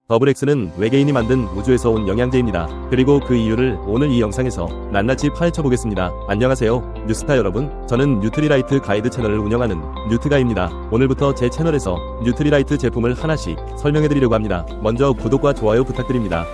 더블X는 외계인이 만든 우주에서 온 영양제입니다. 그리고 그 이유를 오늘 이 영상에서 낱낱이 파헤쳐 보겠습니다. 안녕하세요 뉴스타 여러분, 저는 뉴트리라이트 가이드 채널을 운영하는 뉴트가입니다. 오늘부터 제 채널에서 뉴트리라이트 제품을 하나씩 설명해 드리려고 합니다. 먼저 구독과 좋아요 부탁드립니다.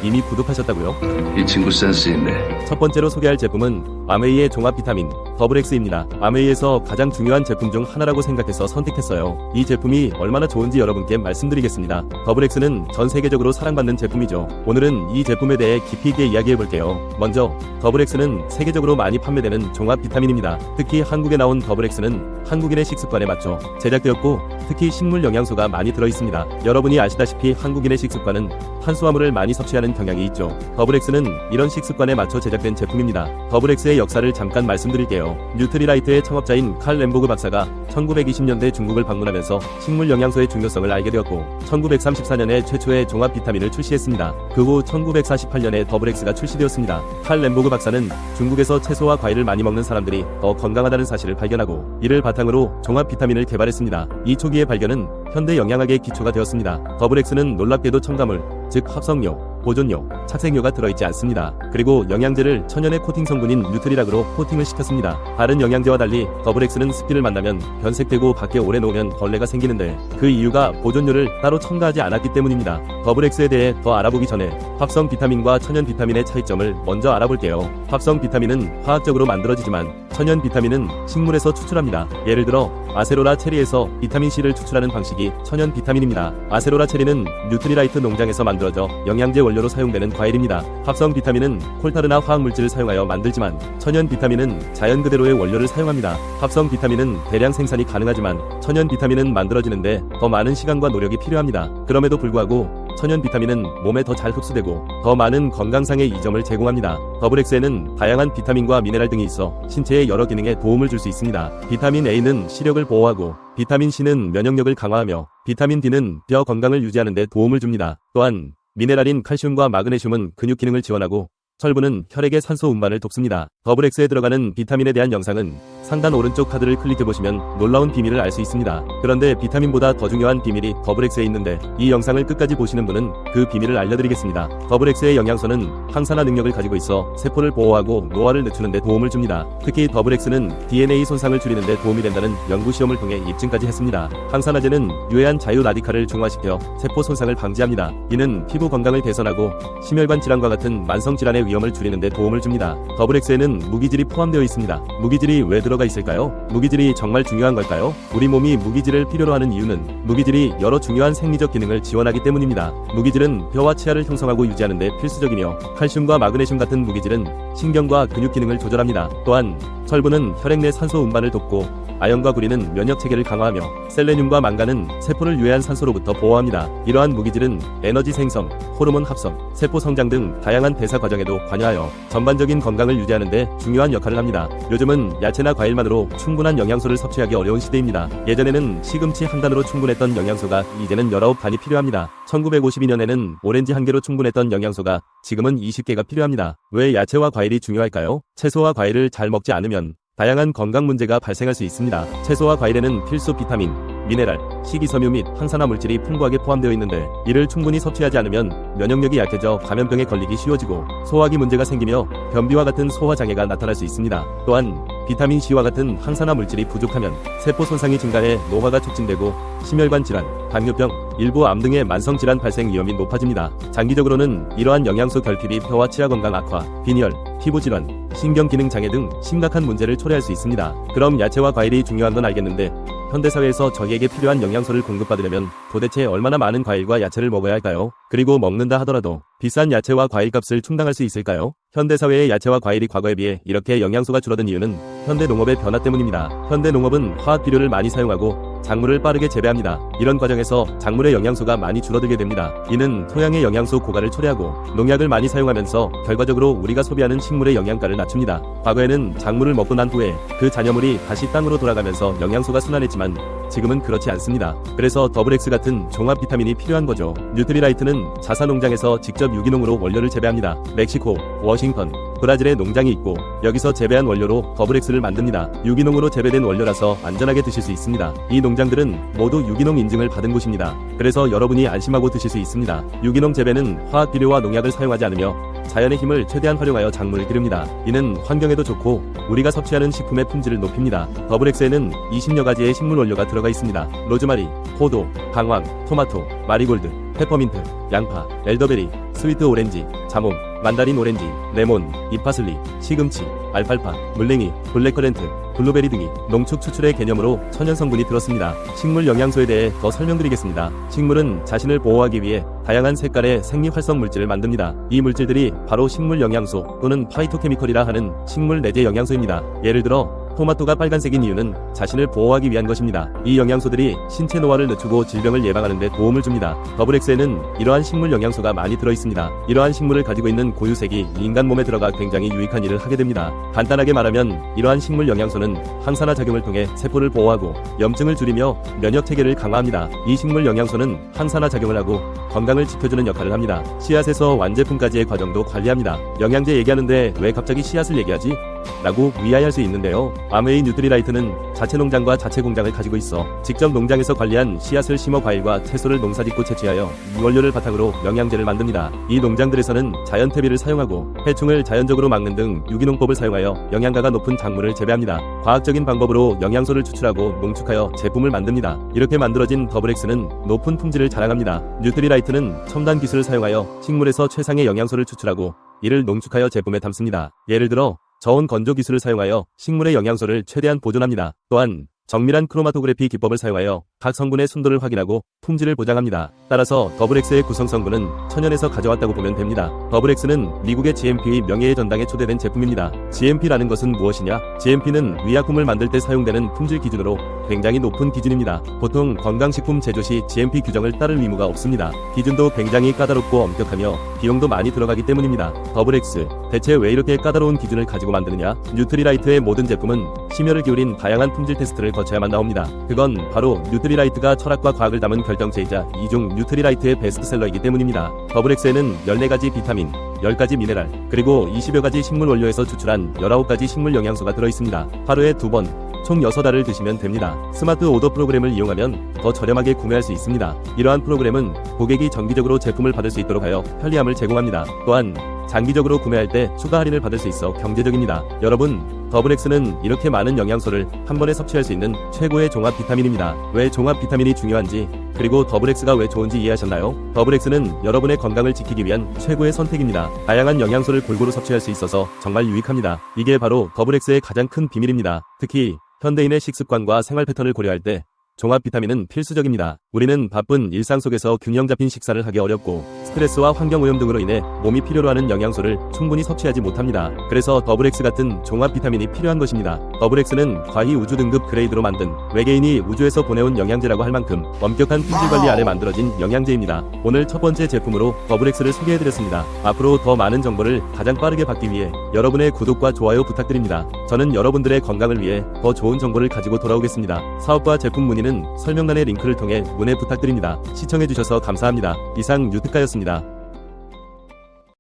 이미 구독하셨다고요? 이 친구 센스 있네. 첫 번째로 소개할 제품은 아메이의 종합 비타민 더블X입니다. 아메이에서 가장 중요한 제품 중 하나라고 생각해서 선택했어요. 이 제품이 얼마나 좋은지 여러분께 말씀드리겠습니다. 더블X는 전 세계적으로 사랑받는 제품이죠. 오늘은 이 제품에 대해 깊이 있게 이야기해 볼게요. 먼저 더블X는 세계적으로 많이 판매되는 종합 비타민입니다. 특히 한국에 나온 더블X는 한국인의 식습관에 맞춰 제작되었고 특히 식물 영양소가 많이 들어있습니다. 여러분이 아시다시피 한국인의 식습관은 탄수화물을 많이 섭취하는 경향이 있죠. 더블X는 이런 식습관에 맞춰 제작된 제품입니다. 더블X의 역사를 잠깐 말씀드릴게요. 뉴트리라이트의 창업자인 칼 램보그 박사가 1920년대 중국을 방문하면서 식물 영양소의 중요성을 알게 되었고 1934년에 최초의 종합 비타민을 출시했습니다. 그 후 1948년에 더블X가 출시되었습니다. 칼 램보그 박사는 중국에서 채소와 과일을 많이 먹는 사람들이 더 건강하다는 사실을 발견하고 이를 바탕으로 종합 비타민을 개발했습니다. 이 초기의 발견은 현대 영양학의 기초가 되었습니다. 더블X는 놀랍게도 첨가물, 즉 합성료, 보존료, 착색료가 들어있지 않습니다. 그리고 영양제를 천연의 코팅 성분인 뉴트리락으로 코팅을 시켰습니다. 다른 영양제와 달리 더블X는 습기를 만나면 변색되고 밖에 오래 놓으면 벌레가 생기는데 그 이유가 보존료를 따로 첨가하지 않았기 때문입니다. 더블X에 대해 더 알아보기 전에 합성 비타민과 천연 비타민의 차이점을 먼저 알아볼게요. 합성 비타민은 화학적으로 만들어지지만 천연 비타민은 식물에서 추출합니다. 예를 들어 아세로라 체리에서 비타민C를 추출하는 방식이 천연 비타민입니다. 아세로라 체리는 뉴트리라이트 농장에서 만들어져 영양제 원료로 사용되는 과일입니다. 합성 비타민은 콜타르나 화학물질을 사용하여 만들지만 천연 비타민은 자연 그대로의 원료를 사용합니다. 합성 비타민은 대량 생산이 가능하지만 천연 비타민은 만들어지는데 더 많은 시간과 노력이 필요합니다. 그럼에도 불구하고 천연 비타민은 몸에 더 잘 흡수되고 더 많은 건강상의 이점을 제공합니다. 더블X에는 다양한 비타민과 미네랄 등이 있어 신체의 여러 기능에 도움을 줄 수 있습니다. 비타민 A는 시력을 보호하고 비타민 C는 면역력을 강화하며 비타민 D는 뼈 건강을 유지하는 데 도움을 줍니다. 또한 미네랄인 칼슘과 마그네슘은 근육 기능을 지원하고 철분은 혈액의 산소 운반을 돕습니다. 더블X에 들어가는 비타민에 대한 영상은 상단 오른쪽 카드를 클릭해보시면 놀라운 비밀을 알 수 있습니다. 그런데 비타민보다 더 중요한 비밀이 더블X에 있는데 이 영상을 끝까지 보시는 분은 그 비밀을 알려드리겠습니다. 더블X의 영양소는 항산화 능력을 가지고 있어 세포를 보호하고 노화를 늦추는 데 도움을 줍니다. 특히 더블X는 DNA 손상을 줄이는 데 도움이 된다는 연구시험을 통해 입증까지 했습니다. 항산화제는 유해한 자유 라디칼을 중화시켜 세포 손상을 방지합니다. 이는 피부 건강을 개선하고 심혈관 질환과 같은 만성 질환의 위험을 줄이는 데 도움을 줍니다. 더블X에는 무기질이 포함되어 있습니다. 무기질이 왜 들어가 있을까요? 무기질이 정말 중요한 걸까요? 우리 몸이 무기질을 필요로 하는 이유는 무기질이 여러 중요한 생리적 기능을 지원하기 때문입니다. 무기질은 뼈와 치아를 형성하고 유지하는 데 필수적이며 칼슘과 마그네슘 같은 무기질은 신경과 근육 기능을 조절합니다. 또한 철분은 혈액 내 산소 운반을 돕고 아연과 구리는 면역 체계를 강화하며 셀레늄과 망간은 세포를 유해한 산소로부터 보호합니다. 이러한 무기질은 에너지 생성, 호르몬 합성, 세포 성장 등 다양한 대사 과정에도 관여하여 전반적인 건강을 유지하는 데 중요한 역할을 합니다. 요즘은 야채나 과일만으로 충분한 영양소를 섭취하기 어려운 시대입니다. 예전에는 시금치 한 단으로 충분했던 영양소가 이제는 19단이 필요합니다. 1952년에는 오렌지 한 개로 충분했던 영양소가 지금은 20개가 필요합니다. 왜 야채와 과일이 중요할까요? 채소와 과일을 잘 먹지 않으면 다양한 건강 문제가 발생할 수 있습니다. 채소와 과일에는 필수 비타민, 미네랄, 식이섬유 및 항산화 물질이 풍부하게 포함되어 있는데 이를 충분히 섭취하지 않으면 면역력이 약해져 감염병에 걸리기 쉬워지고 소화기 문제가 생기며 변비와 같은 소화 장애가 나타날 수 있습니다. 또한 비타민 C와 같은 항산화 물질이 부족하면 세포 손상이 증가해 노화가 촉진되고 심혈관 질환, 당뇨병, 일부 암 등의 만성 질환 발생 위험이 높아집니다. 장기적으로는 이러한 영양소 결핍이 뼈와 치아 건강 악화, 빈혈, 피부 질환, 신경 기능 장애 등 심각한 문제를 초래할 수 있습니다. 그럼 야채와 과일이 중요한 건 알겠는데 현대사회에서 저희에게 필요한 영양소를 공급받으려면 도대체 얼마나 많은 과일과 야채를 먹어야 할까요? 그리고 먹는다 하더라도 비싼 야채와 과일 값을 충당할 수 있을까요? 현대사회의 야채와 과일이 과거에 비해 이렇게 영양소가 줄어든 이유는 현대 농업의 변화 때문입니다. 현대 농업은 화학 비료를 많이 사용하고 작물을 빠르게 재배합니다. 이런 과정에서 작물의 영양소가 많이 줄어들게 됩니다. 이는 토양의 영양소 고갈을 초래하고 농약을 많이 사용하면서 결과적으로 우리가 소비하는 식물의 영양가를 낮춥니다. 과거에는 작물을 먹고 난 후에 그 잔여물이 다시 땅으로 돌아가면서 영양소가 순환했지만 지금은 그렇지 않습니다. 그래서 더블X 같은 종합 비타민이 필요한 거죠. 뉴트리라이트는 자사농장에서 직접 유기농으로 원료를 재배합니다. 멕시코, 워싱턴 워싱턴, 브라질에 농장이 있고 여기서 재배한 원료로 더블엑스를 만듭니다. 유기농으로 재배된 원료라서 안전하게 드실 수 있습니다. 이 농장들은 모두 유기농 인증을 받은 곳입니다. 그래서 여러분이 안심하고 드실 수 있습니다. 유기농 재배는 화학 비료와 농약을 사용하지 않으며 자연의 힘을 최대한 활용하여 작물을 기릅니다. 이는 환경에도 좋고 우리가 섭취하는 식품의 품질을 높입니다. 더블엑스에는 20여 가지의 식물 원료가 들어가 있습니다. 로즈마리, 포도, 방황, 토마토, 마리골드, 페퍼민트, 양파, 엘더베리, 스위트 오렌지, 자몽, 만다린 오렌지, 레몬, 잎파슬리, 시금치, 알팔파, 물냉이, 블랙커렌트, 블루베리 등이 농축 추출의 개념으로 천연 성분이 들었습니다. 식물 영양소에 대해 더 설명드리겠습니다. 식물은 자신을 보호하기 위해 다양한 색깔의 생리 활성 물질을 만듭니다. 이 물질들이 바로 식물 영양소 또는 파이토케미컬이라 하는 식물 내재 영양소입니다. 예를 들어 토마토가 빨간색인 이유는 자신을 보호하기 위한 것입니다. 이 영양소들이 신체 노화를 늦추고 질병을 예방하는 데 도움을 줍니다. 더블엑스에는 이러한 식물 영양소가 많이 들어있습니다. 이러한 식물을 가지고 있는 고유색이 인간 몸에 들어가 굉장히 유익한 일을 하게 됩니다. 간단하게 말하면 이러한 식물 영양소는 항산화 작용을 통해 세포를 보호하고 염증을 줄이며 면역 체계를 강화합니다. 이 식물 영양소는 항산화 작용을 하고 건강을 지켜주는 역할을 합니다. 씨앗에서 완제품까지의 과정도 관리합니다. 영양제 얘기하는데 왜 갑자기 씨앗을 얘기하지? 라고 위아할 수 있는데요. 아메이 뉴트리라이트는 자체 농장과 자체 공장을 가지고 있어 직접 농장에서 관리한 씨앗을 심어 과일과 채소를 농사짓고 채취하여 이 원료를 바탕으로 영양제를 만듭니다. 이 농장들에서는 자연 퇴비를 사용하고 해충을 자연적으로 막는 등 유기농법을 사용하여 영양가가 높은 작물을 재배합니다. 과학적인 방법으로 영양소를 추출하고 농축하여 제품을 만듭니다. 이렇게 만들어진 더블엑스는 높은 품질을 자랑합니다. 뉴트리라이트는 첨단 기술을 사용하여 식물에서 최상의 영양소를 추출하고 이를 농축하여 제품에 담습니다. 예를 들어 저온 건조 기술을 사용하여 식물의 영양소를 최대한 보존합니다. 또한 정밀한 크로마토그래피 기법을 사용하여 각 성분의 순도를 확인하고 품질을 보장합니다. 따라서 더블엑스의 구성 성분은 천연에서 가져왔다고 보면 됩니다. 더블엑스는 미국의 GMP 명예의 전당에 초대된 제품입니다. GMP라는 것은 무엇이냐? GMP는 의약품을 만들 때 사용되는 품질 기준으로 굉장히 높은 기준입니다. 보통 건강식품 제조 시 GMP 규정을 따를 의무가 없습니다. 기준도 굉장히 까다롭고 엄격하며 비용도 많이 들어가기 때문입니다. 더블엑스, 대체 왜 이렇게 까다로운 기준을 가지고 만드느냐? 뉴트리라이트의 모든 제품은 심혈을 기울인 다양한 품질 테스트를 거쳐야만 나옵니다. 그건 바로 뉴트리라이트가 철학과 과학을 담은 결정체이자 이중 뉴트리라이트의 베스트셀러이기 때문입니다. 더블엑스에는 14가지 비타민, 10가지 미네랄, 그리고 20여 가지 식물 원료에서 추출한 19가지 식물 영양소가 들어있습니다. 하루에 2번, 총 6알을 드시면 됩니다. 스마트 오더 프로그램을 이용하면 더 저렴하게 구매할 수 있습니다. 이러한 프로그램은 고객이 정기적으로 제품을 받을 수 있도록 하여 편리함을 제공합니다. 또한 장기적으로 구매할 때 추가 할인을 받을 수 있어 경제적입니다. 여러분, 더블엑스는 이렇게 많은 영양소를 한 번에 섭취할 수 있는 최고의 종합 비타민입니다. 왜 종합 비타민이 중요한지, 그리고 더블엑스가 왜 좋은지 이해하셨나요? 더블엑스는 여러분의 건강을 지키기 위한 최고의 선택입니다. 다양한 영양소를 골고루 섭취할 수 있어서 정말 유익합니다. 이게 바로 더블엑스의 가장 큰 비밀입니다. 특히 현대인의 식습관과 생활 패턴을 고려할 때 종합 비타민은 필수적입니다. 우리는 바쁜 일상 속에서 균형 잡힌 식사를 하기 어렵고 스트레스와 환경오염 등으로 인해 몸이 필요로 하는 영양소를 충분히 섭취하지 못합니다. 그래서 더블엑스 같은 종합 비타민이 필요한 것입니다. 더블엑스는 과히 우주 등급 그레이드로 만든 외계인이 우주에서 보내온 영양제라고 할 만큼 엄격한 품질 관리 아래 만들어진 영양제입니다. 오늘 첫 번째 제품으로 더블엑스를 소개해드렸습니다. 앞으로 더 많은 정보를 가장 빠르게 받기 위해 여러분의 구독과 좋아요 부탁드립니다. 저는 여러분들의 건강을 위해 더 좋은 정보를 가지고 돌아오겠습니다. 사업과 제품 문의는 설명란의 링크를 통해 문의 부탁드립니다. 시청해주셔서 감사합니다. 이상 유특가였습니다.